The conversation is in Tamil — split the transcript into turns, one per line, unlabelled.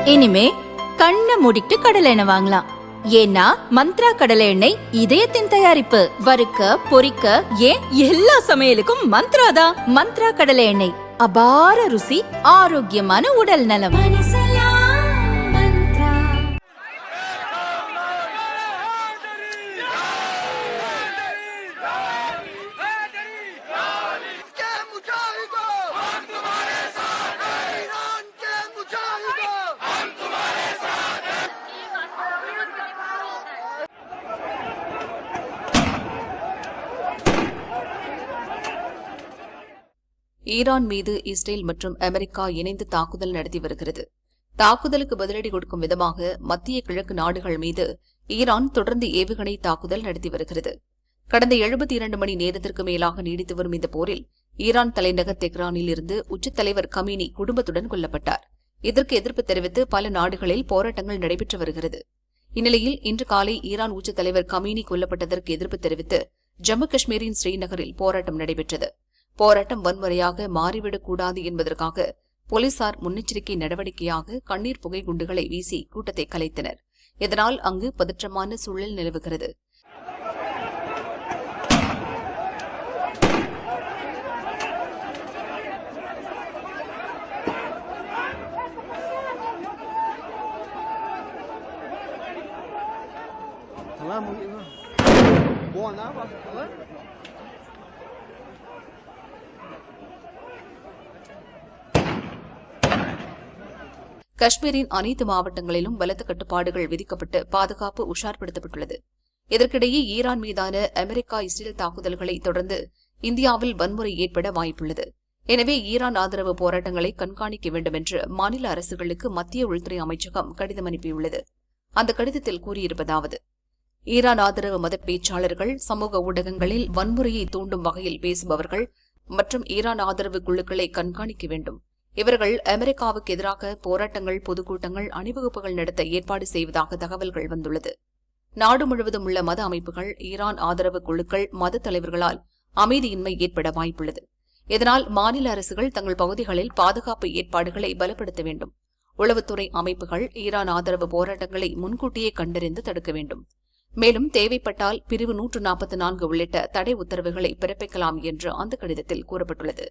இனிமே கண்ணை மூடிட்டு கடலை எண்ணெய் வாங்கலாம். ஏன்னா மந்த்ரா கடலை எண்ணெய் இதயத்தின் தயாரிப்பு. வறுக்க பொரிக்க ஏன் எல்லா சமையலுக்கும் மந்த்ரா தான். மந்த்ரா கடலை எண்ணெய், அபார ருசி, ஆரோக்கியமான உடல் நலம்.
ஈரான் மீது இஸ்ரேல் மற்றும் அமெரிக்கா இணைந்து தாக்குதல் நடத்தி வருகிறது. தாக்குதலுக்கு பதிலடி கொடுக்கும் விதமாக மத்திய கிழக்கு நாடுகள் மீது ஈரான் தொடர்ந்து ஏவுகணை தாக்குதல் நடத்தி வருகிறது. கடந்த 72 மணி நேரத்திற்கு மேலாக நீடித்து வரும் இந்த போரில் ஈரான் தலைநகர் தெஹ்ரானில் இருந்து உச்சத்தலைவர் கமீனி குடும்பத்துடன் கொல்லப்பட்டார். இதற்கு எதிர்ப்பு தெரிவித்து பல நாடுகளில் போராட்டங்கள் நடைபெற்று வருகிறது. இந்நிலையில் இன்று காலை ஈரான் உச்சத்தலைவர் கமீனி கொல்லப்பட்டதற்கு எதிர்ப்பு தெரிவித்து ஜம்மு காஷ்மீரின் ஸ்ரீநகரில் போராட்டம் நடைபெற்றது. போராட்டம் வன்முறையாக மாறிவிடக்கூடாது என்பதற்காக போலீசார் முன்னெச்சரிக்கை நடவடிக்கையாக கண்ணீர் புகை குண்டுகளை வீசி கூட்டத்தை கலைத்தனர். இதனால் அங்கு பதற்றமான சூழல் நிலவுகிறது. காஷ்மீரின் அனைத்து மாவட்டங்களிலும் பலத்த கட்டுப்பாடுகள் விதிக்கப்பட்டு பாதுகாப்பு உஷார்படுத்தப்பட்டுள்ளது. இதற்கிடையே ஈரான் மீதான அமெரிக்கா இஸ்ரேல் தாக்குதல்களை தொடர்ந்து இந்தியாவில் வன்முறை ஏற்பட வாய்ப்புள்ளது. எனவே ஈரான் ஆதரவு போராட்டங்களை கண்காணிக்க வேண்டும் என்று மாநில அரசுகளுக்கு மத்திய உள்துறை அமைச்சகம் கடிதம் அனுப்பியுள்ளது. அந்த கடிதத்தில் கூறியிருப்பதாவது: ஈரான் ஆதரவு மத பேச்சாளர்கள், சமூக ஊடகங்களில் வன்முறையை தூண்டும் வகையில் பேசுபவர்கள் மற்றும் ஈரான் ஆதரவு குழுக்களை கண்காணிக்க வேண்டும். இவர்கள் அமெரிக்காவுக்கு எதிராக போராட்டங்கள், பொதுக்கூட்டங்கள், அணிவகுப்புகள் நடத்த ஏற்பாடு செய்வதாக தகவல்கள் வந்துள்ளது. நாடு முழுவதும் உள்ள மத அமைப்புகள், ஈரான் ஆதரவு குழுக்கள், மத தலைவர்களால் அமைதியின்மை ஏற்பட வாய்ப்புள்ளது. இதனால் மாநில அரசுகள் தங்கள் பகுதிகளில் பாதுகாப்பு ஏற்பாடுகளை பலப்படுத்த வேண்டும். உளவுத்துறை அமைப்புகள் ஈரான் ஆதரவு போராட்டங்களை முன்கூட்டியே கண்டறிந்து தடுக்க வேண்டும். மேலும் தேவைப்பட்டால் பிரிவு 144 உள்ளிட்ட தடை உத்தரவுகளை பிறப்பிக்கலாம் என்று அந்த கடிதத்தில் கூறப்பட்டுள்ளது.